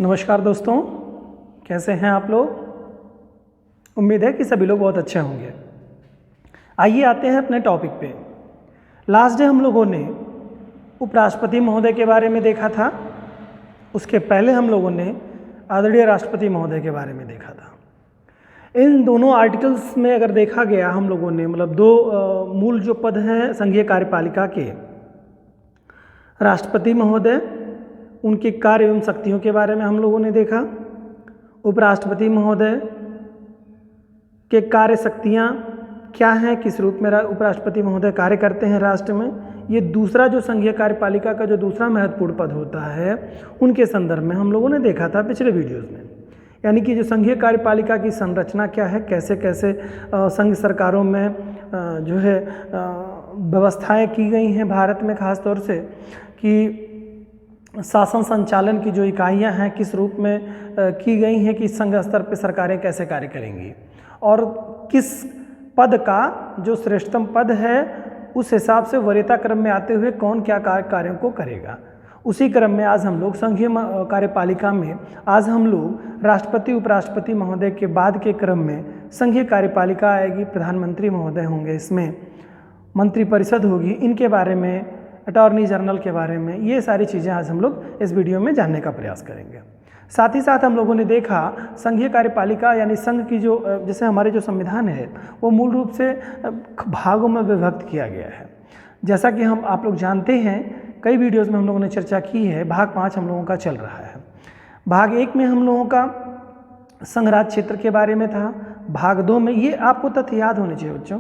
नमस्कार दोस्तों, कैसे हैं आप लोग। उम्मीद है कि सभी लोग बहुत अच्छे होंगे। आइए आते हैं अपने टॉपिक पे। लास्ट डे हम लोगों ने उपराष्ट्रपति महोदय के बारे में देखा था। उसके पहले हम लोगों ने आदरणीय राष्ट्रपति महोदय के बारे में देखा था। इन दोनों आर्टिकल्स में अगर देखा गया हम लोगों ने मतलब दो मूल जो पद हैं संघीय कार्यपालिका के, राष्ट्रपति महोदय, उनके कार्य एवं शक्तियों के बारे में हम लोगों ने देखा। उपराष्ट्रपति महोदय के कार्य शक्तियाँ क्या हैं, किस रूप में उपराष्ट्रपति महोदय कार्य करते हैं राष्ट्र में। ये दूसरा जो संघीय कार्यपालिका का जो दूसरा महत्वपूर्ण पद होता है, उनके संदर्भ में हम लोगों ने देखा था पिछले वीडियोज़ में। यानी कि जो संघीय कार्यपालिका की संरचना क्या है, कैसे कैसे संघ सरकारों में जो है व्यवस्थाएं की गई हैं भारत में, ख़ास तौर से कि शासन संचालन की जो इकाइयां हैं किस रूप में की गई हैं कि संघ स्तर पर सरकारें कैसे कार्य करेंगी, और किस पद का जो श्रेष्ठतम पद है उस हिसाब से वरीयता क्रम में आते हुए कौन क्या कार्यों को करेगा। उसी क्रम में आज हम लोग संघीय कार्यपालिका में आज हम लोग राष्ट्रपति उपराष्ट्रपति महोदय के बाद के क्रम में संघीय कार्यपालिका आएगी, प्रधानमंत्री महोदय होंगे, इसमें मंत्रिपरिषद होगी, इनके बारे में, अटॉर्नी जनरल के बारे में, ये सारी चीज़ें आज हम लोग इस वीडियो में जानने का प्रयास करेंगे। साथ ही साथ हम लोगों ने देखा संघीय कार्यपालिका यानी संघ की जो जैसे हमारे जो संविधान है वो मूल रूप से भागों में विभक्त किया गया है। जैसा कि हम आप लोग जानते हैं, कई वीडियोज़ में हम लोगों ने चर्चा की है। भाग 5 हम लोगों का चल रहा है। भाग 1 में हम लोगों का संघ राज क्षेत्र के बारे में था। भाग 2 में ये आपको तथ्य याद होने चाहिए बच्चों,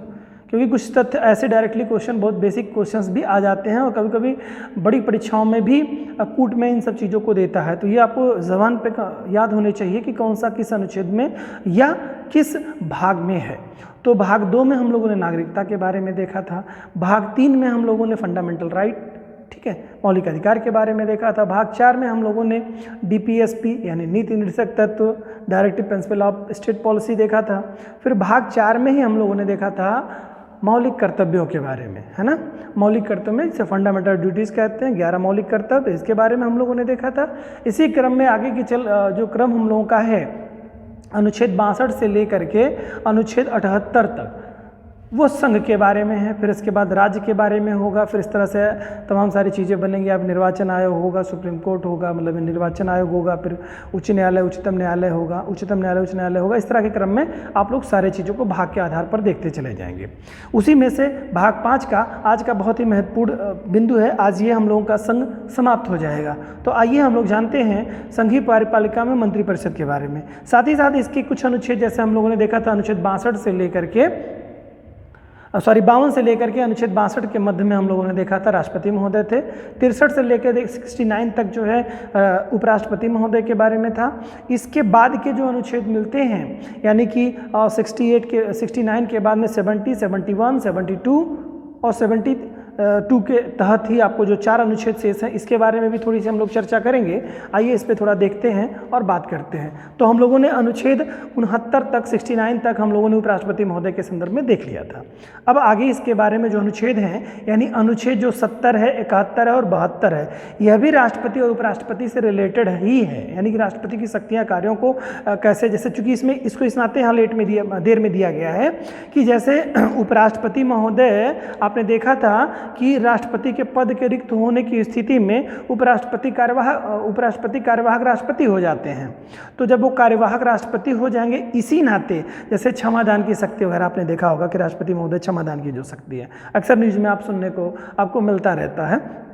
क्योंकि कुछ तथ्य ऐसे डायरेक्टली क्वेश्चन, बहुत बेसिक क्वेश्चंस भी आ जाते हैं और कभी कभी बड़ी परीक्षाओं में भी कूट में इन सब चीज़ों को देता है। तो ये आपको ज़बान पे याद होने चाहिए कि कौन सा किस अनुच्छेद में या किस भाग में है। तो भाग 2 में हम लोगों ने नागरिकता के बारे में देखा था। भाग 3 में हम लोगों ने फंडामेंटल राइट, ठीक है, मौलिक अधिकार के बारे में देखा था। भाग 4 में हम लोगों ने DPSP यानी नीति निर्देशक तत्व, directive principle of state policy देखा था। फिर भाग 4 में ही हम लोगों ने देखा था मौलिक कर्तव्यों के बारे में, है ना। मौलिक कर्तव्य में जिसे फंडामेंटल ड्यूटीज़ कहते हैं, 11 मौलिक कर्तव्य, इसके बारे में हम लोगों ने देखा था। इसी क्रम में आगे की जो क्रम हम लोगों का है, अनुच्छेद 62 से लेकर के अनुच्छेद 78 तक वो संघ के बारे में है। फिर इसके बाद राज्य के बारे में होगा। फिर इस तरह से तमाम सारी चीज़ें बनेंगी। अब निर्वाचन आयोग होगा, सुप्रीम कोर्ट होगा, मतलब निर्वाचन आयोग होगा, फिर उच्च न्यायालय, उच्चतम न्यायालय होगा, उच्चतम न्यायालय, उच्च न्यायालय होगा। इस तरह के क्रम में आप लोग सारे चीज़ों को भाग के आधार पर देखते चले जाएंगे। उसी में से भाग 5 का आज का बहुत ही महत्वपूर्ण बिंदु है। आज ये हम लोगों का संघ समाप्त हो जाएगा। तो आइए हम लोग जानते हैं संघीय कार्यपालिका में मंत्रिपरिषद के बारे में। साथ ही साथ इसके कुछ अनुच्छेद, जैसे हम लोगों ने देखा था अनुच्छेद 52 से लेकर के 52 से लेकर के अनुच्छेद 62 के मध्य में हम लोगों ने देखा था राष्ट्रपति महोदय थे। 63 से लेकर 69 तक जो है उपराष्ट्रपति महोदय के बारे में था। इसके बाद के जो अनुच्छेद मिलते हैं, यानी कि 69 के बाद में 70, 71, 72 और 72 के तहत ही आपको जो 4 अनुच्छेद शेष हैं, इसके बारे में भी थोड़ी सी हम लोग चर्चा करेंगे। आइए इस पे थोड़ा देखते हैं और बात करते हैं। तो हम लोगों ने अनुच्छेद 69 तक, 69 तक हम लोगों ने उपराष्ट्रपति महोदय के संदर्भ में देख लिया था। अब आगे इसके बारे में जो अनुच्छेद हैं, यानी अनुच्छेद जो 70 है, 71 है और 72 है, यह भी राष्ट्रपति और उपराष्ट्रपति से रिलेटेड ही है। यानी कि राष्ट्रपति की शक्तियाँ, कार्यों को कैसे, जैसे चूंकि इसमें इसको इस नाते यहाँ देर में दिया गया है कि जैसे उपराष्ट्रपति महोदय आपने देखा था कि राष्ट्रपति के पद के रिक्त होने की स्थिति में उपराष्ट्रपति कार्यवाहक राष्ट्रपति हो जाते हैं। तो जब वो कार्यवाहक राष्ट्रपति हो जाएंगे, इसी नाते जैसे क्षमादान की शक्ति वगैरह आपने देखा होगा कि राष्ट्रपति महोदय क्षमादान की जो शक्ति है, अक्सर न्यूज़ में आप सुनने को आपको मिलता रहता है।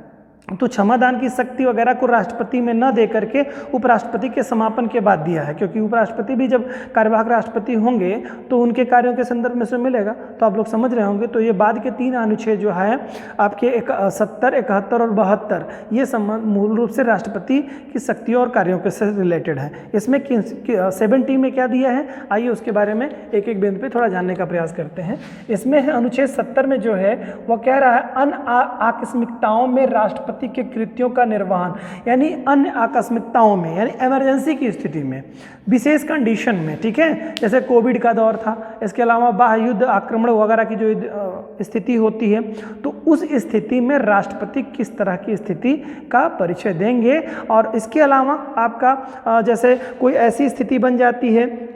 तो क्षमादान की शक्ति वगैरह को राष्ट्रपति में न दे करके उपराष्ट्रपति के समापन के बाद दिया है, क्योंकि उपराष्ट्रपति भी जब कार्यवाहक राष्ट्रपति होंगे तो उनके कार्यों के संदर्भ में से मिलेगा। तो आप लोग समझ रहे होंगे। तो ये बाद के 3 अनुच्छेद जो है आपके 70, 71 और 72, ये संबंध मूल रूप से राष्ट्रपति की शक्तियों और कार्यों के से रिलेटेड है। इसमें 70 में क्या दिया है, आइए उसके बारे में एक एक बिंदु पे थोड़ा जानने का प्रयास करते हैं। इसमें अनुच्छेद 70 में जो है वह कह रहा है, अन आकस्मिकताओं में राष्ट्रपति राष्ट्रपति के कृत्यों का निर्वहन, यानी अन्य आकस्मिकताओं में, यानी इमरजेंसी की स्थिति में, विशेष कंडीशन में, ठीक है, जैसे कोविड का दौर था, इसके अलावा बाह्य युद्ध, आक्रमण वगैरह की जो स्थिति होती है, तो उस स्थिति में राष्ट्रपति किस तरह की स्थिति का परिचय देंगे। और इसके अलावा आपका जैसे कोई ऐसी स्थिति बन जाती है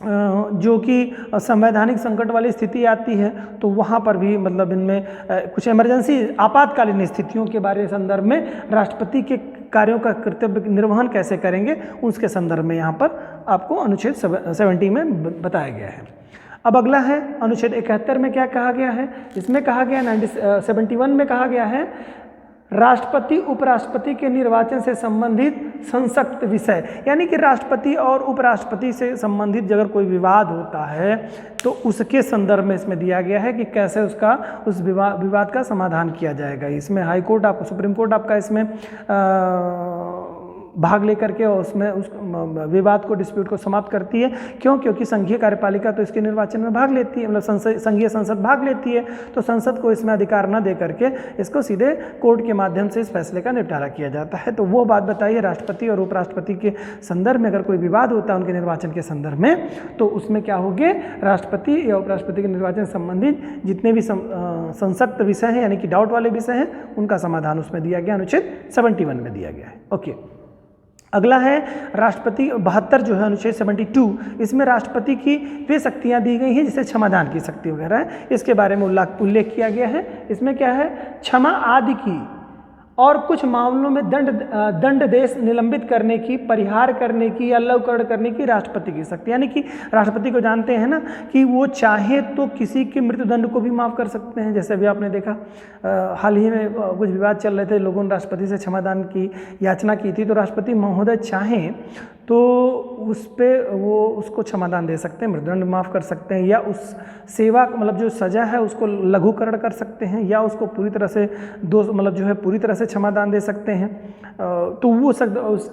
जो कि संवैधानिक संकट वाली स्थिति आती है, तो वहाँ पर भी मतलब इनमें कुछ इमरजेंसी आपातकालीन स्थितियों के बारे संदर्भ में राष्ट्रपति के कार्यों का कर्तव्य निर्वहन कैसे करेंगे, उसके संदर्भ में यहाँ पर आपको अनुच्छेद 70 में बताया गया है। अब अगला है अनुच्छेद 71 में क्या कहा गया है। इसमें कहा गया 71 में कहा गया है राष्ट्रपति उपराष्ट्रपति के निर्वाचन से संबंधित संसक्त विषय, यानी कि राष्ट्रपति और उपराष्ट्रपति से संबंधित अगर कोई विवाद होता है तो उसके संदर्भ में इसमें दिया गया है कि कैसे उस विवाद का समाधान किया जाएगा। इसमें हाई कोर्ट आपको, सुप्रीम कोर्ट आपका इसमें भाग लेकर के और उसमें उस विवाद को, डिस्प्यूट को समाप्त करती है। क्यों? क्योंकि संघीय कार्यपालिका तो इसके निर्वाचन में भाग लेती है, मतलब संघीय संसद भाग लेती है, तो संसद को इसमें अधिकार न दे करके इसको सीधे कोर्ट के माध्यम से इस फैसले का निपटारा किया जाता है। तो वो बात बताइए, राष्ट्रपति और उपराष्ट्रपति के संदर्भ में अगर कोई विवाद होता है उनके निर्वाचन के संदर्भ में, तो उसमें क्या होंगे, राष्ट्रपति या उपराष्ट्रपति के निर्वाचन संबंधित जितने भी संसक्त विषय हैं, यानी कि डाउट वाले विषय हैं, उनका समाधान उसमें दिया गया, अनुच्छेद 71 में दिया गया है। ओके, अगला है राष्ट्रपति 72 जो है अनुच्छेद 72, इसमें राष्ट्रपति की वे शक्तियां दी गई हैं जिसे क्षमादान की शक्ति वगैरह है, इसके बारे में उल्लेख किया गया है। इसमें क्या है, क्षमा आदि की और कुछ मामलों में दंडादेश निलंबित करने की, परिहार करने की या लघुकरण करने की राष्ट्रपति की शक्ति, यानी कि राष्ट्रपति को जानते हैं ना कि वो चाहे तो किसी के मृत्युदंड को भी माफ़ कर सकते हैं। जैसे अभी आपने देखा हाल ही में कुछ विवाद चल रहे थे, लोगों ने राष्ट्रपति से क्षमादान की याचना की थी, तो राष्ट्रपति महोदय चाहें तो उस पर वो उसको क्षमादान दे सकते हैं, मृत्युदंड माफ़ कर सकते हैं, या उस सेवा मतलब जो सज़ा है उसको लघुकरण कर सकते हैं, या उसको पूरी तरह से मतलब जो है पूरी तरह से क्षमादान दे सकते हैं। तो वो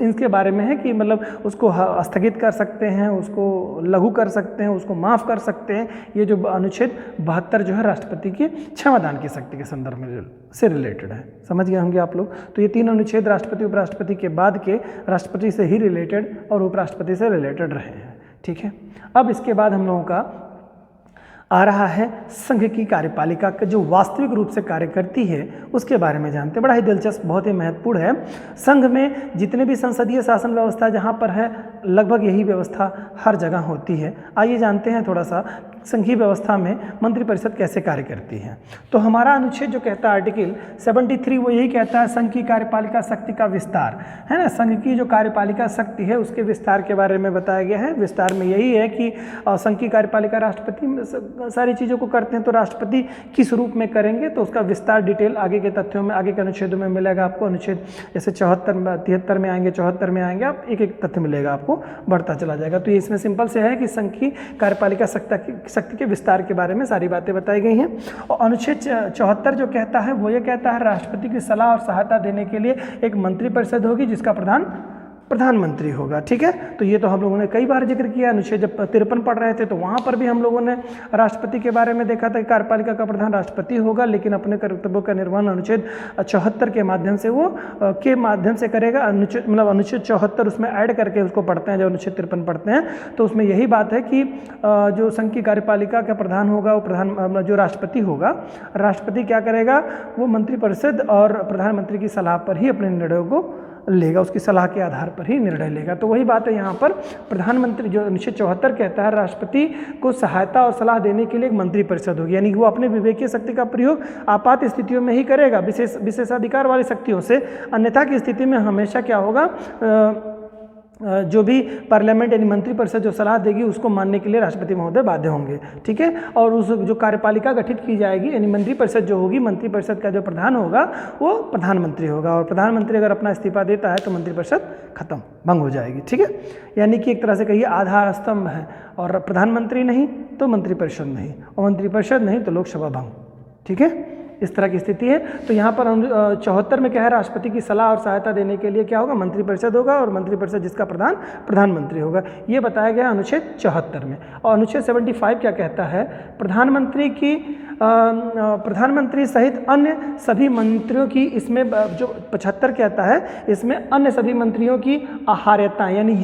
इनके बारे में है कि मतलब उसको स्थगित कर सकते हैं, उसको लघु कर सकते हैं, उसको माफ़ कर सकते हैं। ये जो अनुच्छेद 72 जो है राष्ट्रपति की क्षमादान की शक्ति के संदर्भ में से रिलेटेड है। समझ गए होंगे आप लोग। तो ये 3 अनुच्छेद राष्ट्रपति उपराष्ट्रपति के बाद के राष्ट्रपति से ही रिलेटेड और उपराष्ट्रपति से रिलेटेड रहे हैं। ठीक है, अब इसके बाद हम लोगों का आ रहा है संघ की कार्यपालिका का जो वास्तविक रूप से कार्य करती है उसके बारे में जानते हैं। बड़ा ही दिलचस्प, बहुत ही महत्वपूर्ण है। संघ में जितने भी संसदीय शासन व्यवस्था जहाँ पर है, लगभग यही व्यवस्था हर जगह होती है। आइए जानते हैं थोड़ा सा संघीय व्यवस्था में मंत्रिपरिषद कैसे कार्य करती है। तो हमारा अनुच्छेद जो कहता है आर्टिकल 73 वो यही कहता है संघ की कार्यपालिका शक्ति का विस्तार, है ना। संघ की जो कार्यपालिका शक्ति है उसके विस्तार के बारे में बताया गया है। विस्तार में यही है कि संघ की कार्यपालिका राष्ट्रपति सारी चीज़ों को करते हैं, तो राष्ट्रपति किस रूप में करेंगे तो उसका विस्तार डिटेल आगे के तथ्यों में, आगे के अनुच्छेदों में मिलेगा आपको। अनुच्छेद जैसे 73 में आएंगे, 74 में आएंगे, आप एक एक तथ्य मिलेगा आपको, बढ़ता चला जाएगा। तो ये इसमें सिंपल से है कि संघ की कार्यपालिका शक्ति के विस्तार के बारे में सारी बातें बताई गई हैं। और अनुच्छेद 74 जो कहता है वो ये कहता है राष्ट्रपति की सलाह और सहायता देने के लिए एक मंत्रिपरिषद होगी जिसका प्रधानमंत्री होगा। ठीक है, तो ये तो हम लोगों ने कई बार जिक्र किया। अनुच्छेद जब 53 पढ़ रहे थे तो वहाँ पर भी हम लोगों ने राष्ट्रपति के बारे में देखा था कि कार्यपालिका का प्रधान राष्ट्रपति होगा, लेकिन अपने कर्तव्यों का निर्वहन अनुच्छेद 74 के माध्यम से वो के माध्यम से करेगा। अनुच्छेद 74 उसमें ऐड करके उसको पढ़ते हैं, जब अनुच्छेद 53 पढ़ते हैं तो उसमें यही बात है कि जो संघ की कार्यपालिका का प्रधान होगा वो जो राष्ट्रपति होगा, राष्ट्रपति क्या करेगा, वो मंत्रिपरिषद और प्रधानमंत्री की सलाह पर ही अपने निर्णयों को लेगा, उसकी सलाह के आधार पर ही निर्णय लेगा। तो वही बात है यहाँ पर, प्रधानमंत्री जो अनुच्छेद 74 कहता है राष्ट्रपति को सहायता और सलाह देने के लिए एक मंत्रिपरिषद होगी, यानी वो अपने विवेकीय शक्ति का प्रयोग आपात स्थितियों में ही करेगा, विशेषाधिकार वाली शक्तियों से। अन्यथा की स्थिति में हमेशा क्या होगा, जो भी पार्लियामेंट यानी मंत्रिपरिषद जो सलाह देगी उसको मानने के लिए राष्ट्रपति महोदय बाध्य होंगे। ठीक है, और उस जो कार्यपालिका गठित की जाएगी यानी मंत्रिपरिषद जो होगी, मंत्रिपरिषद का जो प्रधान होगा वो प्रधानमंत्री होगा, और प्रधानमंत्री अगर अपना इस्तीफा देता है तो मंत्रिपरिषद खत्म, भंग हो जाएगी। ठीक है, यानी कि एक तरह से कहिए आधार स्तंभ है, और प्रधानमंत्री नहीं तो मंत्रिपरिषद नहीं, और मंत्रिपरिषद नहीं तो लोकसभा भंग। ठीक है, इस तरह की स्थिति है। तो यहाँ पर 74 में क्या है, राष्ट्रपति की सलाह और सहायता देने के लिए क्या होगा, मंत्रिपरिषद होगा, और मंत्रिपरिषद जिसका प्रधान प्रधानमंत्री होगा, ये बताया गया अनुच्छेद 74 में। और अनुच्छेद 75 क्या कहता है, प्रधानमंत्री सहित अन्य सभी मंत्रियों की, इसमें जो 75 कहता है, इसमें अन्य सभी मंत्रियों की आहार्यताएं यानी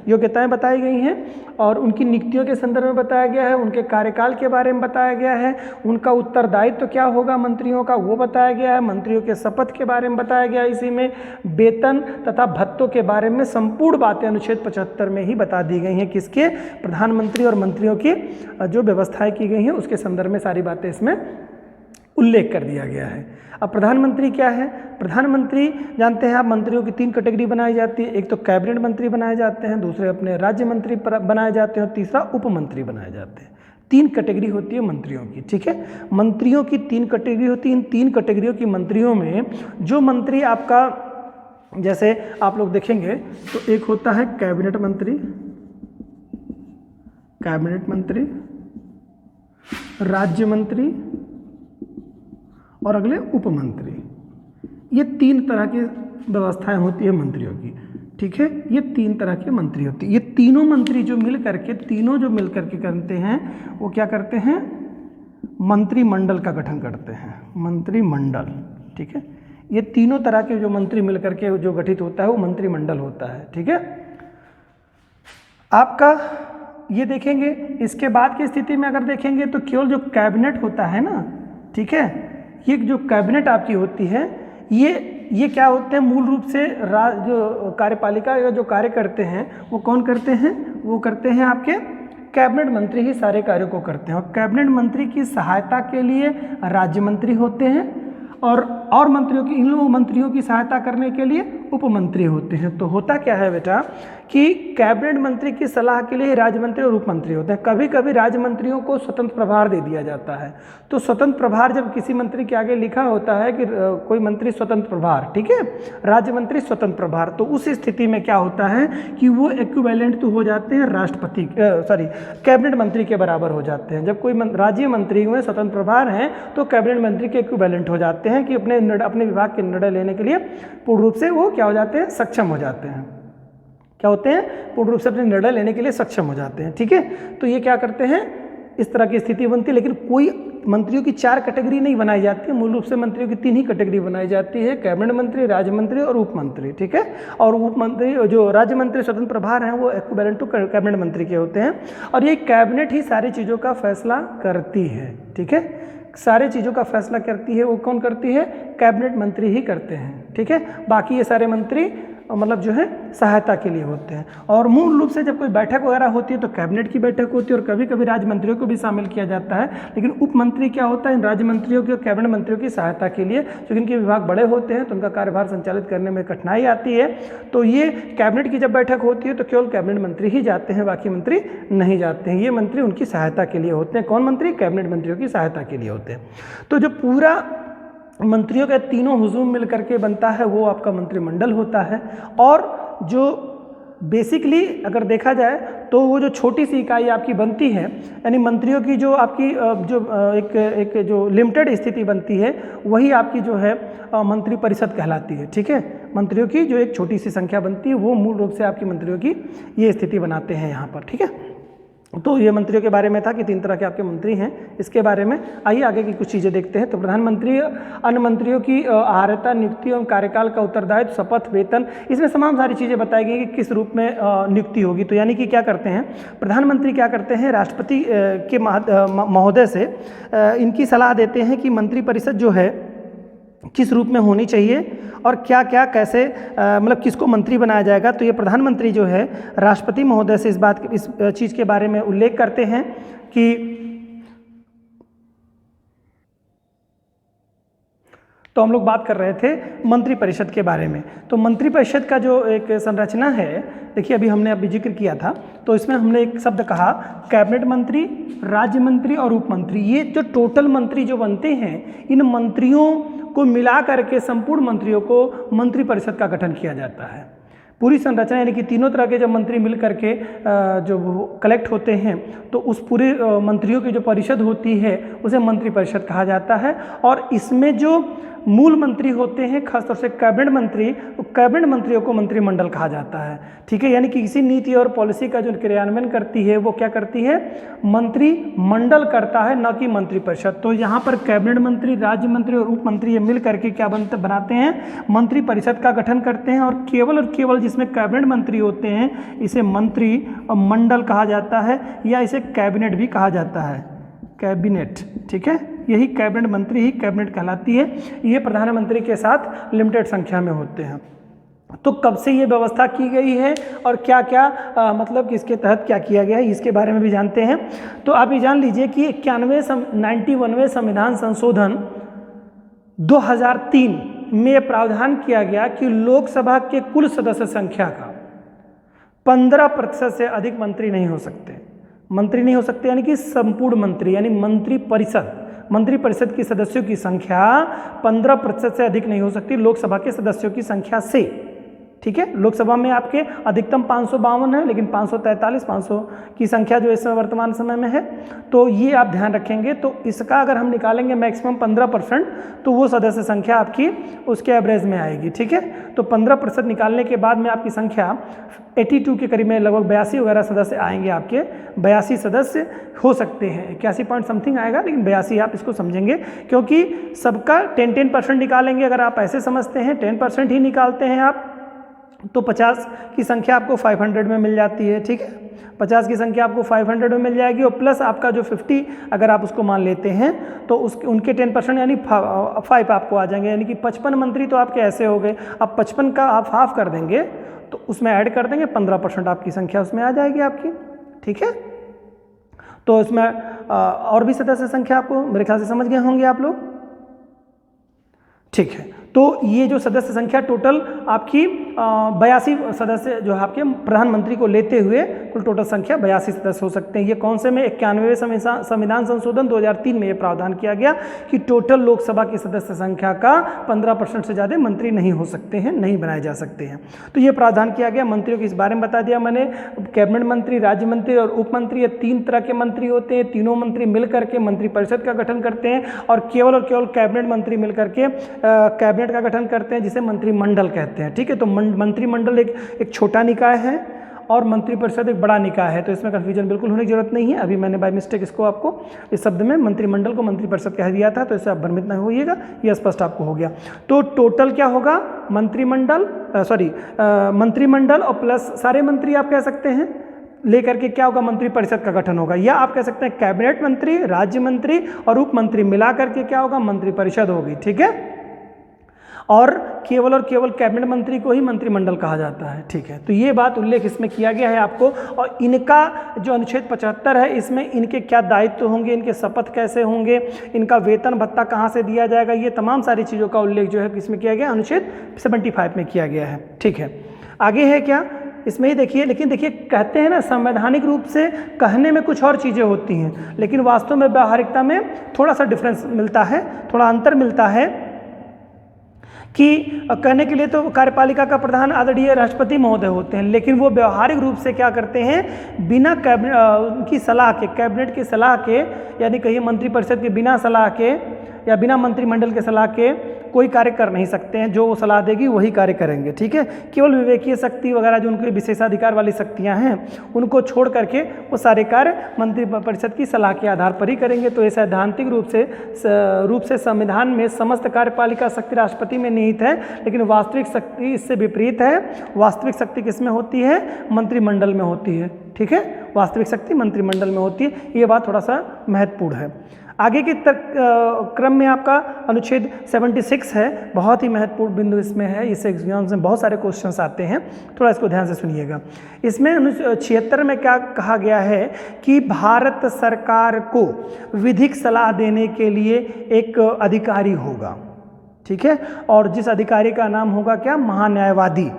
योग्यताएं बताई गई हैं, और उनकी नियुक्तियों के संदर्भ में बताया गया है, उनके कार्यकाल के बारे में बताया गया है, उनका उत्तरदायित्व तो क्या होगा मंत्रियों का वो बताया गया है, मंत्रियों के शपथ के बारे में बताया गया है, इसी में वेतन तथा भत्तों के बारे में संपूर्ण बातें अनुच्छेद 75 में ही बता दी गई हैं। किसके, प्रधानमंत्री और मंत्रियों की जो व्यवस्थाएं की गई हैं उसके संदर्भ में सारी बातें इसमें उल्लेख कर दिया गया है। अब प्रधानमंत्री क्या है, प्रधानमंत्री जानते हैं आप, मंत्रियों की 3 कैटेगरी बनाई जाती है, एक तो कैबिनेट मंत्री बनाए जाते हैं, दूसरे अपने राज्य मंत्री बनाए जाते हैं, और तीसरा उप मंत्री बनाए जाते हैं। 3 कैटेगरी होती है मंत्रियों की, ठीक है, मंत्रियों की 3 कैटेगरी होती है। इन 3 कैटेगरियों की मंत्रियों में जो मंत्री आपका, जैसे आप लोग देखेंगे तो एक होता है कैबिनेट मंत्री, राज्य मंत्री और अगले उप मंत्री। ये 3 तरह की व्यवस्थाएं होती है मंत्रियों की, ठीक है, ये 3 तरह के मंत्री होती है। ये तीनों मंत्री जो मिल करके करते हैं, वो क्या करते हैं, मंत्रिमंडल का गठन करते हैं, मंत्रिमंडल, ठीक है। ये तीनों तरह के जो मंत्री मिल करके जो गठित होता है वो मंत्रिमंडल होता है, ठीक है। आपका ये देखेंगे, इसके बाद की स्थिति में अगर देखेंगे तो केवल जो कैबिनेट होता है ना, ठीक है, ये जो कैबिनेट आपकी होती है, ये क्या होते हैं, मूल रूप से जो कार्यपालिका या जो कार्य करते हैं वो कौन करते हैं, वो करते हैं आपके कैबिनेट मंत्री ही सारे कार्यों को करते हैं। और कैबिनेट मंत्री की सहायता के लिए राज्य मंत्री होते हैं, और मंत्रियों की, इन लोगों मंत्रियों की सहायता करने के लिए उप मंत्री होते हैं। तो होता क्या है बेटा कि कैबिनेट मंत्री की सलाह के लिए राज्य मंत्री और उप मंत्री होते हैं। कभी कभी राज्य मंत्रियों को स्वतंत्र प्रभार दे दिया जाता है। तो स्वतंत्र प्रभार जब किसी मंत्री के आगे लिखा होता है कि कोई मंत्री स्वतंत्र प्रभार, ठीक है, राज्य मंत्री स्वतंत्र प्रभार, तो उस स्थिति में क्या होता है कि वो इक्विवेलेंट तो हो जाते हैं कैबिनेट मंत्री के बराबर हो जाते हैं। जब कोई राज्य मंत्री हुए स्वतंत्र प्रभार हैं तो कैबिनेट मंत्री के इक्विवेलेंट हो जाते हैं कि अपने विभाग के निर्णय लेने के लिए पूर्ण रूप से वो क्या हो जाते हैं, सक्षम हो जाते हैं। क्या होते हैं, पूर्ण रूप से अपने निर्णय लेने के लिए सक्षम हो जाते हैं, ठीक है। तो ये क्या करते हैं, इस तरह की स्थिति बनती है। लेकिन कोई मंत्रियों की 4 कैटेगरी नहीं बनाई जाती है, मूल रूप से मंत्रियों की 3 ही कैटेगरी बनाई जाती है, कैबिनेट मंत्री, राज्य मंत्री और उप मंत्री, ठीक है। और उप मंत्री, जो राज्य मंत्री स्वतंत्र प्रभार हैं, वो इक्विवेलेंट टू कैबिनेट मंत्री के होते हैं, और ये कैबिनेट ही सारी चीज़ों का फैसला करती है, ठीक है। सारे चीज़ों का फैसला करती है, वो कौन करती है, कैबिनेट मंत्री ही करते हैं, ठीक है। बाकी ये सारे मंत्री मतलब जो है सहायता के लिए होते हैं। और मूल रूप से जब कोई बैठक वगैरह होती है तो कैबिनेट की बैठक होती है, और कभी कभी राज्य मंत्रियों को भी शामिल किया जाता है। लेकिन उप मंत्री क्या होता है, इन राज्य मंत्रियों की और कैबिनेट मंत्रियों की सहायता के लिए, क्योंकि इनके विभाग बड़े होते हैं तो उनका कार्यभार संचालित करने में कठिनाई आती है। तो ये कैबिनेट की जब बैठक होती है तो केवल कैबिनेट मंत्री ही जाते हैं, बाकी मंत्री नहीं जाते हैं। ये मंत्री उनकी सहायता के लिए होते हैं। कौन मंत्री, कैबिनेट मंत्रियों की सहायता के लिए होते हैं। तो जो पूरा मंत्रियों के तीनों हुजूम मिल करके बनता है वो आपका मंत्रिमंडल होता है। और जो बेसिकली अगर देखा जाए तो वो जो छोटी सी इकाई आपकी बनती है, यानी मंत्रियों की जो आपकी एक जो लिमिटेड स्थिति बनती है, वही आपकी जो है मंत्रिपरिषद कहलाती है, ठीक है। मंत्रियों की जो एक छोटी सी संख्या बनती है वो मूल रूप से आपकी मंत्रियों की ये स्थिति बनाते हैं यहाँ पर, ठीक है। तो ये मंत्रियों के बारे में था कि 3 तरह के आपके मंत्री हैं। इसके बारे में आइए आगे की कुछ चीज़ें देखते हैं। तो प्रधानमंत्री अन्य मंत्रियों की आहार्यता, नियुक्ति एवं कार्यकाल का उत्तरदायित्व, शपथ, वेतन, इसमें तमाम सारी चीज़ें बताई गई कि किस रूप में नियुक्ति होगी। तो यानी कि क्या करते हैं प्रधानमंत्री, क्या करते हैं, राष्ट्रपति के महोदय से इनकी सलाह देते हैं कि मंत्रिपरिषद जो है किस रूप में होनी चाहिए और क्या क्या कैसे मतलब किसको मंत्री बनाया जाएगा। तो ये प्रधानमंत्री जो है राष्ट्रपति महोदय से इस चीज़ के बारे में उल्लेख करते हैं कि तो हम लोग बात कर रहे थे मंत्रिपरिषद के बारे में। तो मंत्रिपरिषद का जो एक संरचना है, देखिए अभी जिक्र किया था, तो इसमें हमने एक शब्द कहा कैबिनेट मंत्री, राज्य मंत्री और उप मंत्री। ये जो टोटल मंत्री जो बनते हैं, इन मंत्रियों को मिला करके संपूर्ण मंत्रियों को मंत्रिपरिषद का गठन किया जाता है। पूरी संरचना यानी कि तीनों तरह के जब मंत्री मिल करके जो कलेक्ट होते हैं तो उस पूरे मंत्रियों की जो परिषद होती है उसे मंत्री परिषद कहा जाता है। और इसमें जो मूल मंत्री होते हैं, खासतौर से कैबिनेट मंत्री, तो कैबिनेट मंत्रियों को मंत्रिमंडल कहा जाता है। ठीक है, यानी कि किसी नीति और पॉलिसी का जो क्रियान्वयन करती है वो क्या करती है, मंत्रिमंडल करता है, न कि मंत्रिपरिषद। तो यहाँ पर कैबिनेट मंत्री, राज्य मंत्री और उप मंत्री ये मिल करके क्या बनाते हैं, मंत्री परिषद का गठन करते हैं। और केवल जिसमें कैबिनेट मंत्री होते हैं इसे मंत्रिमंडल कहा जाता है, या इसे कैबिनेट भी कहा जाता है, कैबिनेट। ठीक है, यही कैबिनेट मंत्री ही कैबिनेट कहलाती है। ये प्रधानमंत्री के साथ लिमिटेड संख्या में होते हैं। तो कब से ये व्यवस्था की गई है और क्या क्या मतलब कि इसके तहत क्या किया गया है, इसके बारे में भी जानते हैं। तो आप ये जान लीजिए कि 91वें संविधान संशोधन 2003 में प्रावधान किया गया कि लोकसभा के कुल सदस्य संख्या का 15% से अधिक मंत्री नहीं हो सकते। मंत्री नहीं हो सकते यानी कि संपूर्ण मंत्री, यानी मंत्री परिषद की सदस्यों की संख्या 15% से अधिक नहीं हो सकती लोकसभा के सदस्यों की संख्या से। ठीक है, लोकसभा में आपके अधिकतम 552 है, लेकिन 543 की संख्या जो इस वर्तमान समय में है, तो ये आप ध्यान रखेंगे। तो इसका अगर हम निकालेंगे मैक्सिमम 15%, तो वो सदस्य संख्या आपकी उसके एवरेज में आएगी। ठीक है, तो 15% निकालने के बाद में आपकी संख्या 82 के करीब में, लगभग 82 वगैरह सदस्य आएंगे आपके। 82 सदस्य हो सकते हैं, 81 पॉइंट समथिंग आएगा, लेकिन 82 आप इसको समझेंगे, क्योंकि सबका 10% निकालेंगे। अगर आप ऐसे समझते हैं 10% ही निकालते हैं आप, तो 50 की संख्या आपको 500 में मिल जाती है। ठीक है, 50 की संख्या आपको 500 में मिल जाएगी, और प्लस आपका जो 50 अगर आप उसको मान लेते हैं तो उनके 10% यानी 5 आपको आ जाएंगे, यानी कि 55 मंत्री तो आपके ऐसे हो गए। अब 55 का आप हाफ कर देंगे तो उसमें ऐड कर देंगे 15% आपकी संख्या उसमें आ जाएगी आपकी। ठीक है, तो इसमें और भी सदस्य संख्या आपको मेरे ख्याल से समझ गए होंगे आप लोग। ठीक है, तो ये जो सदस्य संख्या टोटल आपकी 82 सदस्य जो आपके प्रधानमंत्री को लेते हुए कुल टोटल संख्या 82 सदस्य हो सकते हैं। ये कौन से में 91वें संविधान संशोधन 2003 में ये प्रावधान किया गया कि टोटल लोकसभा की सदस्य संख्या का 15% से ज़्यादा मंत्री नहीं हो सकते हैं, नहीं बनाए जा सकते हैं। तो ये प्रावधान किया गया। मंत्रियों के इस बारे में बता दिया मैंने। कैबिनेट मंत्री, राज्य मंत्री और उप मंत्री, ये 3 तरह के मंत्री होते हैं। तीनों मंत्री मिल करके मंत्रिपरिषद का गठन करते हैं, और केवल कैबिनेट मंत्री मिल करके कैबिनेट का गठन करते हैं, जिसे मंत्रिमंडल कहते हैं। ठीक है, तो मंत्रिमंडल एक छोटा निकाय है और मंत्रिपरिषद एक बड़ा निकाय है, तो इसमें कन्फ्यूजन बिल्कुल होने की जरूरत नहीं है। अभी मैंने बाय मिस्टेक इसको आपको इस शब्द में मंत्रिमंडल को मंत्रिपरिषद कह दिया था, तो इससे आप भ्रमित नहीं होइएगा, ये स्पष्ट आपको हो गया। तो टोटल क्या होगा, मंत्रिमंडल और प्लस सारे मंत्री आप कह सकते हैं लेकर के क्या होगा, मंत्रिपरिषद का गठन होगा। या आप कह सकते हैं कैबिनेट मंत्री, राज्य मंत्री और उप मंत्री मिला करके क्या होगा, मंत्रिपरिषद होगी। ठीक है, और केवल कैबिनेट मंत्री को ही मंत्रिमंडल कहा जाता है। ठीक है, तो ये बात उल्लेख इसमें किया गया है आपको। और इनका जो अनुच्छेद 75 है, इसमें इनके क्या दायित्व होंगे, इनके शपथ कैसे होंगे, इनका वेतन भत्ता कहाँ से दिया जाएगा, ये तमाम सारी चीज़ों का उल्लेख जो है किसमें किया गया, अनुच्छेद 75 में किया गया है। ठीक है, आगे है क्या इसमें ही देखिए। लेकिन देखिए, कहते हैं ना, संवैधानिक रूप से कहने में कुछ और चीज़ें होती हैं, लेकिन वास्तव में व्यावहारिकता में थोड़ा सा डिफरेंस मिलता है, थोड़ा अंतर मिलता है। कि कहने के लिए तो कार्यपालिका का प्रधान आदरणीय राष्ट्रपति महोदय होते हैं, लेकिन वो व्यवहारिक रूप से क्या करते हैं, बिना कैबिनेट की सलाह के, कैबिनेट की सलाह के, यानी कहिए मंत्रिपरिषद के बिना सलाह के या बिना मंत्रिमंडल के सलाह के कोई कार्य कर नहीं सकते हैं। जो वो सलाह देगी वही कार्य करेंगे। ठीक है, केवल विवेकीय शक्ति वगैरह जो उनकी विशेषाधिकार वाली शक्तियां हैं उनको छोड़ करके वो सारे कार्य मंत्रिपरिषद की सलाह के आधार पर ही करेंगे। तो ये सैद्धांतिक रूप से संविधान में समस्त कार्यपालिका शक्ति राष्ट्रपति में निहित है, लेकिन वास्तविक शक्ति इससे विपरीत है। वास्तविक शक्ति किसमें होती है, मंत्रिमंडल में होती है। ठीक है, वास्तविक शक्ति मंत्रिमंडल में होती है। ये बात थोड़ा सा महत्वपूर्ण है। आगे के क्रम में आपका अनुच्छेद 76 है, बहुत ही महत्वपूर्ण बिंदु इसमें है। इस एग्जाम में बहुत सारे क्वेश्चंस आते हैं, थोड़ा इसको ध्यान से सुनिएगा। इसमें अनुच्छेद 76 में क्या कहा गया है कि भारत सरकार को विधिक सलाह देने के लिए एक अधिकारी होगा। ठीक है, और जिस अधिकारी का नाम होगा क्या, महान्यायवादी।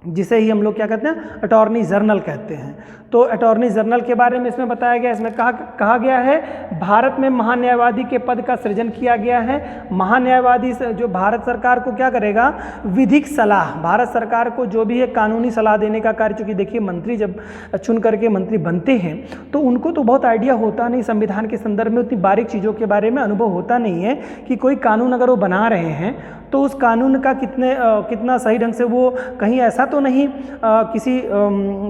जिसे ही हम लोग क्या कहते हैं, अटॉर्नी जनरल कहते हैं। तो अटॉर्नी जनरल के बारे में इसमें बताया गया, इसमें कहा गया है भारत में महान्यायवादी के पद का सृजन किया गया है। महान्यायवादी जो भारत सरकार को क्या करेगा, विधिक सलाह, भारत सरकार को जो भी है कानूनी सलाह देने का कार्य, चूँकि देखिए मंत्री जब चुन करके मंत्री बनते हैं तो उनको तो बहुत आइडिया होता नहीं, संविधान के संदर्भ में उतनी बारीक चीज़ों के बारे में अनुभव होता नहीं है कि कोई कानून अगर वो बना रहे हैं तो उस कानून का कितना सही ढंग से वो, कहीं ऐसा तो नहीं किसी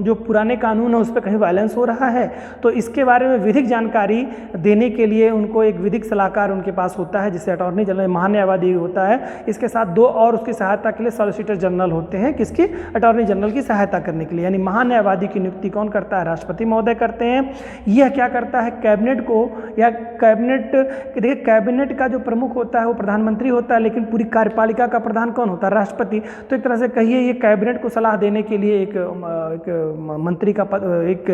जो पुराने कानून है उस पर कहीं वायलेंस हो रहा है। तो इसके बारे में विधिक जानकारी देने के लिए उनको एक विधिक सलाहकार उनके पास होता है, जिसे अटॉर्नी जनरल महान्यायवादी होता है। इसके साथ दो और उसकी सहायता के लिए सॉलिसिटर जनरल होते हैं, किसकी, अटॉर्नी जनरल की सहायता करने के लिए। यानी महान्यायवादी की नियुक्ति कौन करता है, राष्ट्रपति महोदय करते हैं। यह क्या करता है, कैबिनेट को, या कैबिनेट, देखिए कैबिनेट का जो प्रमुख होता है वो प्रधानमंत्री होता है, लेकिन पूरी कार्यपालिका का प्रधान कौन होता है, राष्ट्रपति। तो एक तरह से कहिए ये कैबिनेट को सलाह देने के लिए एक मंत्री का पद, एक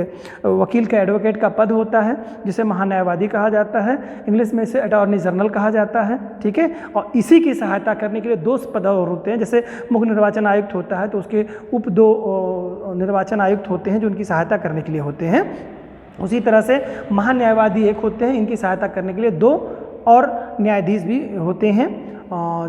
वकील का, एडवोकेट का पद होता है, जिसे महान्यायवादी कहा जाता है। इंग्लिश में इसे अटॉर्नी जनरल कहा जाता है, ठीक है। और इसी की सहायता करने के लिए दो पद और होते हैं, जैसे मुख्य निर्वाचन आयुक्त होता है तो उसके उप दो निर्वाचन आयुक्त होते हैं जो उनकी सहायता करने के लिए होते हैं। उसी तरह से महान्यायवादी एक होते हैं, इनकी सहायता करने के लिए दो और न्यायाधीश भी होते हैं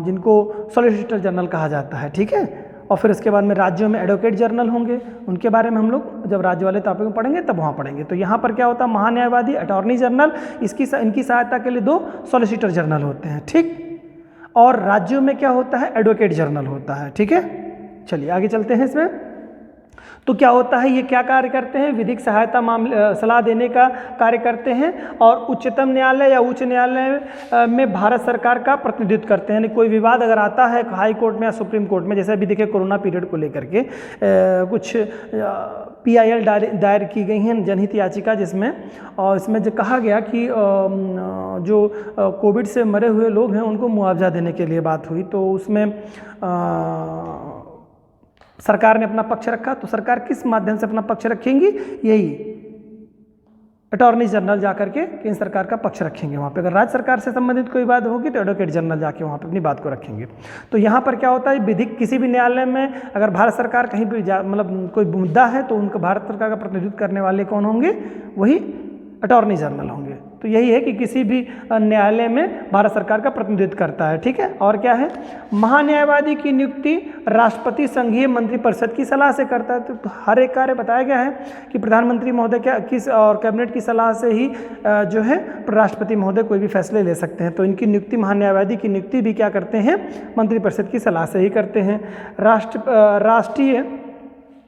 जिनको सॉलिसिटर जनरल कहा जाता है, ठीक है। और फिर इसके बाद में राज्यों में एडवोकेट जनरल होंगे, उनके बारे में हम लोग जब राज्य वाले टॉपिक में पढ़ेंगे तब वहाँ पढ़ेंगे। तो यहाँ पर क्या होता है, महान्यायवादी, अटॉर्नी जनरल, इनकी सहायता के लिए दो सॉलिसिटर जनरल होते हैं, ठीक। और राज्यों में क्या होता है, एडवोकेट जनरल होता है, ठीक है। चलिए आगे चलते हैं। इसमें तो क्या होता है, ये क्या कार्य करते हैं, विधिक सहायता सलाह देने का कार्य करते हैं और उच्चतम न्यायालय या उच्च न्यायालय में भारत सरकार का प्रतिनिधित्व करते हैं। यानी कोई विवाद अगर आता है हाई कोर्ट में या सुप्रीम कोर्ट में, जैसे अभी देखिए कोरोना पीरियड को लेकर के कुछ PIL दायर की गई हैं जनहित याचिका, जिसमें और इसमें जो कहा गया कि जो कोविड से मरे हुए लोग हैं उनको मुआवजा देने के लिए बात हुई। तो उसमें सरकार ने अपना पक्ष रखा। तो सरकार किस माध्यम से अपना पक्ष रखेंगी, यही अटॉर्नी जनरल जाकर के केंद्र सरकार का पक्ष रखेंगे वहाँ पे। अगर राज्य सरकार से संबंधित कोई बात होगी तो एडवोकेट जनरल जाके वहाँ पे अपनी बात को रखेंगे। तो यहाँ पर क्या होता है, विधिक किसी भी न्यायालय में अगर भारत सरकार कहीं भी मतलब कोई मुद्दा है तो उनका भारत सरकार का प्रतिनिधित्व करने वाले कौन होंगे, वही अटॉर्नी जनरल होंगे। तो यही है कि किसी भी न्यायालय में भारत सरकार का प्रतिनिधित्व करता है, ठीक है। और क्या है, महान्यायवादी की नियुक्ति राष्ट्रपति संघीय मंत्रिपरिषद की सलाह से करता है। तो हर एक कार्य बताया गया है कि प्रधानमंत्री महोदय किस और कैबिनेट की सलाह से ही जो है राष्ट्रपति महोदय कोई भी फैसले ले सकते हैं। तो इनकी नियुक्ति, महान्यायवादी की नियुक्ति भी क्या करते हैं, मंत्रिपरिषद की सलाह से ही करते हैं।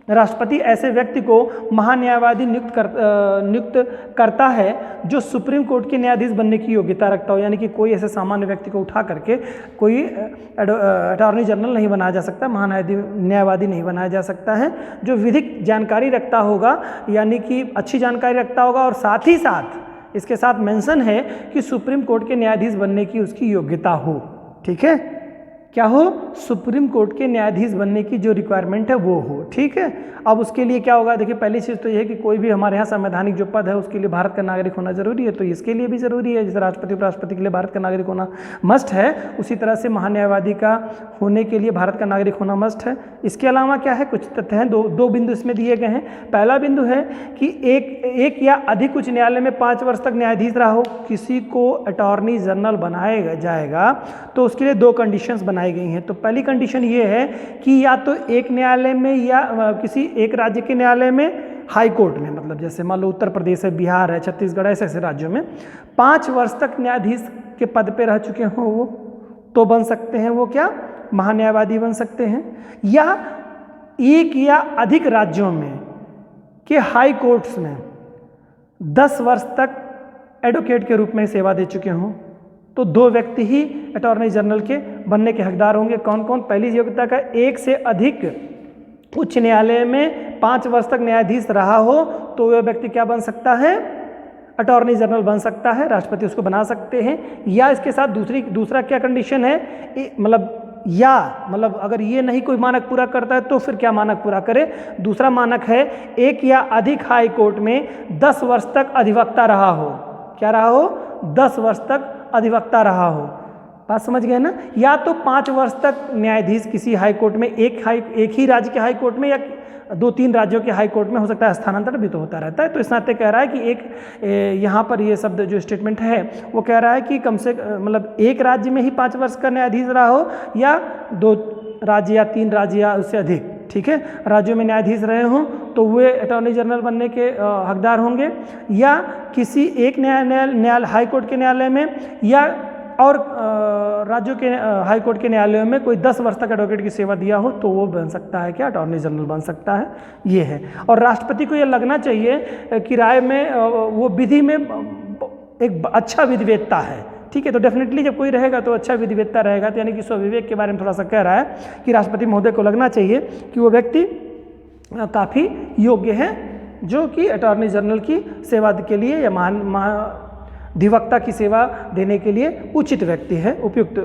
राष्ट्रपति ऐसे व्यक्ति को महान्यायवादी नियुक्त करता है जो सुप्रीम कोर्ट के न्यायाधीश बनने की योग्यता रखता हो। यानी कि कोई ऐसे सामान्य व्यक्ति को उठा करके कोई अटॉर्नी जनरल नहीं बनाया जा सकता, महान्यायवादी नहीं बनाया जा सकता है, जो विधिक जानकारी रखता होगा, यानी कि अच्छी जानकारी रखता होगा। और साथ ही साथ इसके साथ मेंशन है कि सुप्रीम कोर्ट के न्यायाधीश बनने की उसकी योग्यता हो, ठीक है। क्या हो, सुप्रीम कोर्ट के न्यायाधीश बनने की जो रिक्वायरमेंट है वो हो, ठीक है। अब उसके लिए क्या होगा, देखिए पहली चीज़ तो ये है कि कोई भी हमारे यहाँ संवैधानिक जो पद है उसके लिए भारत का नागरिक होना जरूरी है। तो इसके लिए भी ज़रूरी है, जैसे राष्ट्रपति उपराष्ट्रपति के लिए भारत का नागरिक होना मस्ट है, उसी तरह से महान्यायवादी का होने के लिए भारत का नागरिक होना मस्ट है। इसके अलावा क्या है, कुछ तथ्य हैं, दो बिंदु इसमें दिए गए हैं। पहला बिंदु है कि एक या अधिक उच्च न्यायालय में 5 वर्ष तक न्यायाधीश रहा हो। किसी को अटॉर्नी जनरल बनाया जाएगा तो उसके लिए 2 कंडीशंस बनाई गई हैं। तो पहली कंडीशन ये है कि या तो एक न्यायालय में या किसी एक राज्य के न्यायालय में, हाई कोर्ट में, मतलब जैसे मान लो उत्तर प्रदेश है, बिहार है, छत्तीसगढ़ है, ऐसे राज्यों में 5 वर्ष तक न्यायाधीश के पद पे रह चुके हों वो, तो बन सकते हैं वो क्या, महान्यायवादी बन सकते हैं। या एक या अधिक राज्यों में के हाई कोर्ट्स में 10 वर्ष तक एडवोकेट के रूप में सेवा दे चुके हों, तो 2 व्यक्ति ही अटॉर्नी जनरल के बनने के हकदार होंगे। कौन कौन, पहली योग्यता का एक से अधिक उच्च न्यायालय में 5 वर्ष तक न्यायाधीश रहा हो तो वह व्यक्ति क्या बन सकता है, अटॉर्नी जनरल बन सकता है, राष्ट्रपति उसको बना सकते हैं। या इसके साथ दूसरा क्या कंडीशन है, मतलब अगर ये नहीं कोई मानक पूरा करता है तो फिर क्या मानक पूरा करे, दूसरा मानक है एक या अधिक हाई कोर्ट में 10 वर्ष तक अधिवक्ता रहा हो। क्या रहा हो, 10 वर्ष तक अधिवक्ता रहा हो। बात समझ गए ना। या तो 5 वर्ष तक न्यायाधीश किसी हाई कोर्ट में एक ही राज्य के हाई कोर्ट में या 2-3 राज्यों के हाई कोर्ट में हो सकता है, स्थानांतरण भी तो होता रहता है। तो इस नाते कह रहा है कि एक यहाँ पर ये शब्द जो स्टेटमेंट है वो कह रहा है कि कम से मतलब एक राज्य में ही 5 वर्ष का न्यायाधीश रहा हो या 2 राज्य या 3 राज्य या उससे अधिक, ठीक है, राज्यों में न्यायाधीश रहे हों तो वे अटॉर्नी जनरल बनने के हकदार होंगे, या किसी एक न्यायालय हाई कोर्ट के न्यायालय में या और राज्यों के हाई कोर्ट के न्यायालयों में कोई 10 वर्ष तक एडवोकेट की सेवा दिया हो तो वो बन सकता है क्या, अटॉर्नी जनरल बन सकता है, ये है। और राष्ट्रपति को ये लगना चाहिए कि राय में वो विधि में एक अच्छा विधिवेत्ता है, ठीक है। तो डेफिनेटली जब कोई रहेगा तो अच्छा विधिवेत्ता रहेगा, तो यानी कि स्वविवेक के बारे में थोड़ा सा कह रहा है कि राष्ट्रपति महोदय को लगना चाहिए कि वो व्यक्ति काफ़ी योग्य है जो कि अटॉर्नी जनरल की सेवा के लिए या अधिवक्ता की सेवा देने के लिए उचित व्यक्ति है, उपयुक्त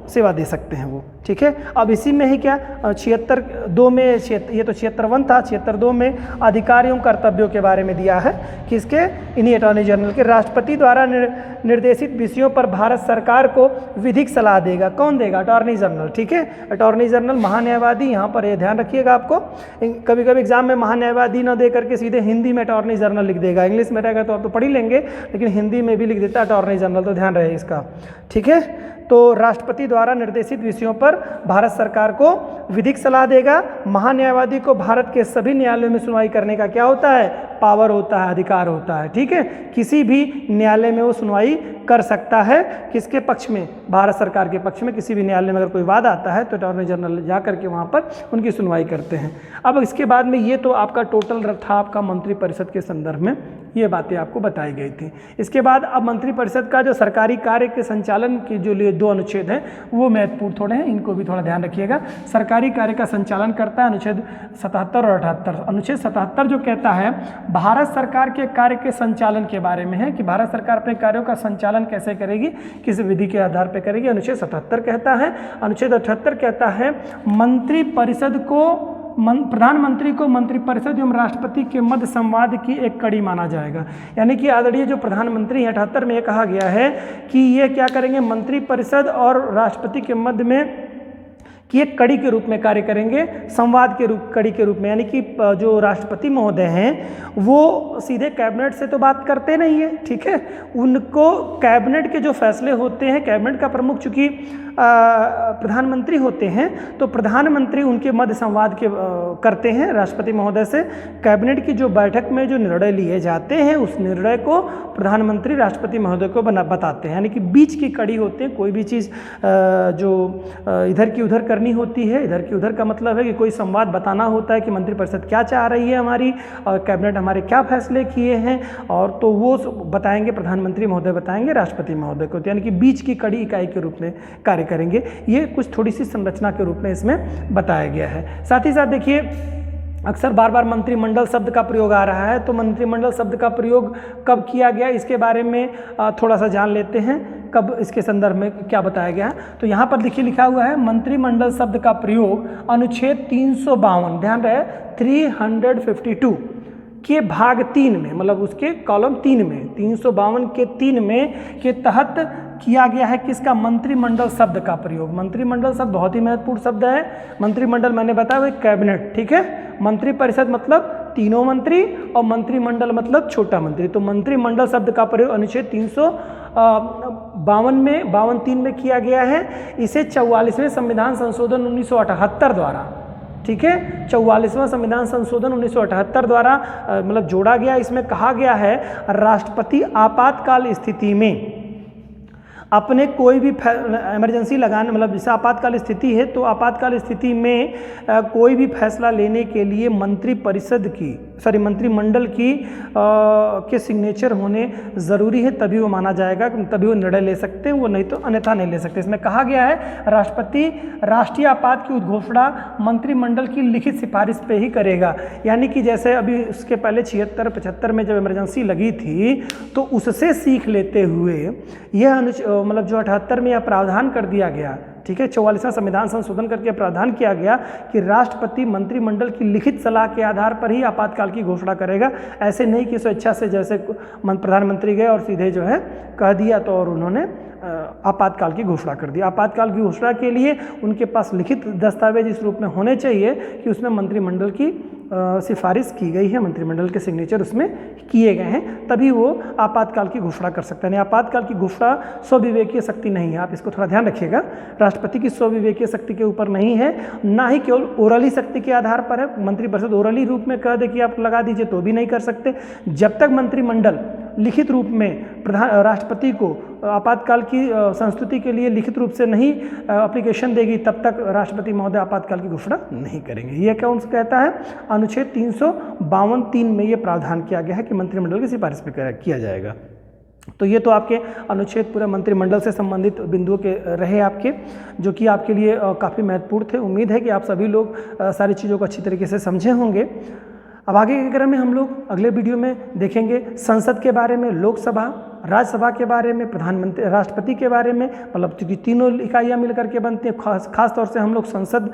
सेवा दे सकते हैं वो, ठीक है। अब इसी में ही क्या 76(2) में ये तो 76(1) था, 76(2) में अधिकार एवं कर्तव्यों के बारे में दिया है किसके, इन्हीं अटॉर्नी जनरल के। राष्ट्रपति द्वारा निर्देशित विषयों पर भारत सरकार को विधिक सलाह देगा। कौन देगा, अटॉर्नी जनरल, ठीक है। अटॉर्नी जनरल महान्यायवादी, यहाँ पर ये ध्यान रखिएगा आपको, कभी कभी एग्जाम में महान्यायवादी न दे करके सीधे हिंदी में अटॉर्नी जनरल लिख देगा, इंग्लिश में रहेगा तो आप तो पढ़ ही लेंगे, लेकिन हिंदी में भी लिख देता है अटॉर्नी जनरल, तो ध्यान रहे इसका, ठीक है। तो राष्ट्रपति द्वारा निर्देशित विषयों पर भारत सरकार को विधिक सलाह देगा। महान्यायवादी को भारत के सभी न्यायालयों में सुनवाई करने का क्या होता है, पावर होता है, अधिकार होता है, ठीक है। किसी भी न्यायालय में वो सुनवाई कर सकता है, किसके पक्ष में, भारत सरकार के पक्ष में। किसी भी न्यायालय में अगर कोई वाद आता है तो अटॉर्नी जनरल जा करके वहाँ पर उनकी सुनवाई करते हैं। अब इसके बाद में ये तो आपका टोटल था आपका मंत्रिपरिषद के संदर्भ में ये बातें आपको बताई गई थी। इसके बाद अब मंत्रिपरिषद का जो सरकारी कार्य के संचालन के जो लिए 2 अनुच्छेद हैं वो महत्वपूर्ण थोड़े हैं, इनको भी थोड़ा ध्यान रखिएगा। सरकारी कार्य का संचालन करता है अनुच्छेद 77 और 78। अनुच्छेद 77 जो कहता है भारत सरकार के कार्य के संचालन के बारे में है कि भारत सरकार अपने कार्यों का संचालन कैसे करेगी, किस विधि के आधार पर करेगी, अनुच्छेद 77 कहता है। अनुच्छेद 78 कहता है मंत्रिपरिषद को प्रधानमंत्री को मंत्रिपरिषद एवं राष्ट्रपति के मध्य संवाद की एक कड़ी माना जाएगा। यानी कि आदरणीय जो प्रधानमंत्री हैं 78 में ये कहा गया है कि ये क्या करेंगे, मंत्रिपरिषद और राष्ट्रपति के मध्य में कि एक कड़ी के रूप में कार्य करेंगे, संवाद के कड़ी के रूप में। यानी कि जो राष्ट्रपति महोदय हैं वो सीधे कैबिनेट से तो बात करते नहीं है, ठीक है। उनको कैबिनेट के जो फैसले होते हैं, कैबिनेट का प्रमुख चूंकि प्रधानमंत्री होते हैं तो प्रधानमंत्री उनके मध्य संवाद के करते हैं राष्ट्रपति महोदय से। कैबिनेट की जो बैठक में जो निर्णय लिए जाते हैं उस निर्णय को प्रधानमंत्री राष्ट्रपति महोदय को बताते हैं। यानी कि बीच की कड़ी होते हैं, कोई भी चीज़ जो इधर की उधर करनी होती है, इधर की उधर का मतलब है कि कोई संवाद बताना होता है कि मंत्रिपरिषद क्या चाह रही है हमारी और कैबिनेट हमारे क्या फैसले किए हैं, और तो वो बताएंगे प्रधानमंत्री महोदय बताएंगे राष्ट्रपति महोदय को। यानी कि बीच की कड़ी इकाई के रूप में कार्य करेंगे। ये कुछ थोड़ी सी संरचना के रूप में इसमें बताया गया है। साथ ही साथ देखिए अक्सर बार बार मंत्रिमंडल शब्द का प्रयोग आ रहा है, तो मंत्रिमंडल शब्द का प्रयोग कब किया गया इसके बारे में थोड़ा सा जान लेते हैं, कब इसके संदर्भ में क्या बताया गया। तो यहाँ पर देखिए लिखा हुआ है मंत्रिमंडल शब्द का प्रयोग अनुच्छेद 352, ध्यान रहे 352 के भाग 3 में, मतलब उसके कॉलम 3 में 352 के 3 में के तहत किया गया है किसका, मंत्रिमंडल शब्द का प्रयोग। मंत्रिमंडल शब्द बहुत ही महत्वपूर्ण शब्द है। मंत्रिमंडल मैंने बताया वो कैबिनेट, ठीक है। मंत्रिपरिषद मतलब तीनों मंत्री और मंत्रिमंडल मतलब छोटा मंत्री। तो मंत्रिमंडल शब्द का प्रयोग अनुच्छेद 352 में 52(3) में किया गया है। इसे 44वें संविधान संशोधन 1978 द्वारा, ठीक है, 44वां संविधान संशोधन 1978 द्वारा मतलब जोड़ा गया। इसमें कहा गया है राष्ट्रपति आपातकाल स्थिति में अपने कोई भी इमरजेंसी लगाने, मतलब जैसे आपातकाल स्थिति है तो आपातकाल स्थिति में कोई भी फैसला लेने के लिए मंत्रिमंडल की के सिग्नेचर होने ज़रूरी है, तभी वो माना जाएगा, तभी वो निर्णय ले सकते हैं, वो नहीं तो अन्यथा नहीं ले सकते। इसमें कहा गया है राष्ट्रपति राष्ट्रीय आपात की उद्घोषणा मंत्रिमंडल की लिखित सिफारिश पे ही करेगा। यानी कि जैसे अभी उसके पहले 76-75 में जब इमरजेंसी लगी थी तो उससे सीख लेते हुए यह मतलब जो 78 में यह प्रावधान कर दिया गया, ठीक है, 44वां संविधान संशोधन करके प्रावधान किया गया कि राष्ट्रपति मंत्रिमंडल की लिखित सलाह के आधार पर ही आपातकाल की घोषणा करेगा। ऐसे नहीं कि स्वेच्छा से जैसे प्रधानमंत्री गए और सीधे जो है कह दिया तो और उन्होंने आपातकाल की घोषणा कर दी। आपातकाल की घोषणा के लिए उनके पास लिखित दस्तावेज इस रूप में होने चाहिए कि उसमें मंत्रिमंडल की सिफारिश की गई है, मंत्रिमंडल के सिग्नेचर उसमें किए गए हैं, तभी वो आपातकाल की घोषणा कर सकते हैं। आपातकाल की घोषणा स्वविवेकीय शक्ति नहीं है, आप इसको थोड़ा ध्यान रखिएगा। राष्ट्रपति की स्वविवेकीय शक्ति के ऊपर नहीं है, ना ही केवल ओरली शक्ति के आधार पर है। मंत्रिपरिषद ओरली रूप में कह दे कि आप लगा दीजिए तो भी नहीं कर सकते। जब तक मंत्रिमंडल लिखित रूप में राष्ट्रपति को आपातकाल की संस्तुति के लिए लिखित रूप से नहीं एप्लीकेशन देगी, तब तक राष्ट्रपति महोदय आपातकाल की घोषणा नहीं करेंगे। यह कौन सा कहता है? अनुच्छेद 352(3) में ये प्रावधान किया गया है कि मंत्रिमंडल की सिफारिश पे किया जाएगा। तो ये तो आपके अनुच्छेद पूरे मंत्रिमंडल से संबंधित बिंदुओं के रहे आपके, जो कि आपके लिए काफ़ी महत्वपूर्ण थे। उम्मीद है कि आप सभी लोग सारी चीज़ों को अच्छी तरीके से समझे होंगे। अब आगे के क्रम में हम लोग अगले वीडियो में देखेंगे संसद के बारे में, लोकसभा, राज्यसभा के बारे में, प्रधानमंत्री, राष्ट्रपति के बारे में, मतलब क्योंकि तीनों इकाइयाँ मिलकर के बनती हैं। खास तौर से हम लोग संसद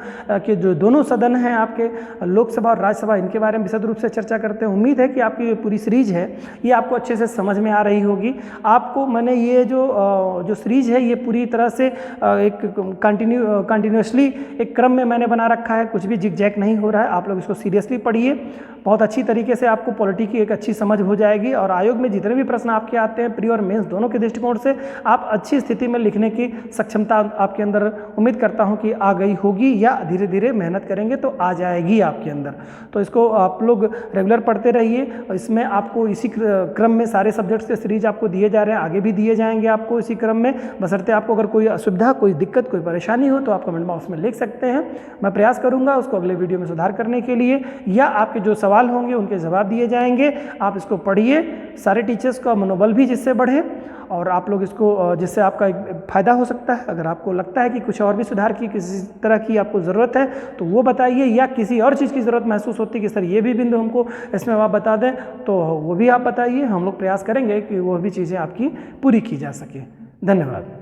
के जो दोनों सदन हैं आपके, लोकसभा और राज्यसभा, इनके बारे में विशद रूप से चर्चा करते हैं। उम्मीद है कि आपकी ये पूरी सीरीज है ये आपको अच्छे से समझ में आ रही होगी। आपको मैंने ये जो सीरीज है ये पूरी तरह से एक कंटिन्यूसली एक क्रम में मैंने बना रखा है, कुछ भी जिग-जैग नहीं हो रहा है। आप लोग इसको सीरियसली पढ़िए, बहुत अच्छी तरीके से आपको पॉलिटी की एक अच्छी समझ हो जाएगी और आयोग में जितने भी प्रश्न आपके आते हैं प्री और मेंस दोनों के दृष्टिकोण से आप अच्छी स्थिति में लिखने की सक्षमता आपके अंदर उम्मीद करता हूं कि आ गई होगी, या धीरे धीरे मेहनत करेंगे तो आ जाएगी आपके अंदर। तो इसको आप लोग रेगुलर पढ़ते रहिए। इसमें आपको इसी क्रम में सारे सब्जेक्ट्स के सीरीज आपको दिए जा रहे हैं, आगे भी दिए जाएंगे आपको इसी क्रम में। बशर्ते आपको अगर कोई असुविधा, कोई दिक्कत, कोई परेशानी हो तो आप कमेंट बॉक्स में लिख सकते हैं। मैं प्रयास करूँगा उसको अगले वीडियो में सुधार करने के लिए, या आपके जो सवाल होंगे उनके जवाब दिए जाएंगे। आप इसको पढ़िए, सारे टीचर्स का मनोबल भी जिससे बढ़े और आप लोग इसको, जिससे आपका एक फ़ायदा हो सकता है। अगर आपको लगता है कि कुछ और भी सुधार की किसी तरह की आपको ज़रूरत है तो वो बताइए, या किसी और चीज़ की ज़रूरत महसूस होती है कि सर ये भी बिंदु हमको इसमें आप बता दें, तो वो भी आप बताइए। हम लोग प्रयास करेंगे कि वो भी चीज़ें आपकी पूरी की जा सके। धन्यवाद।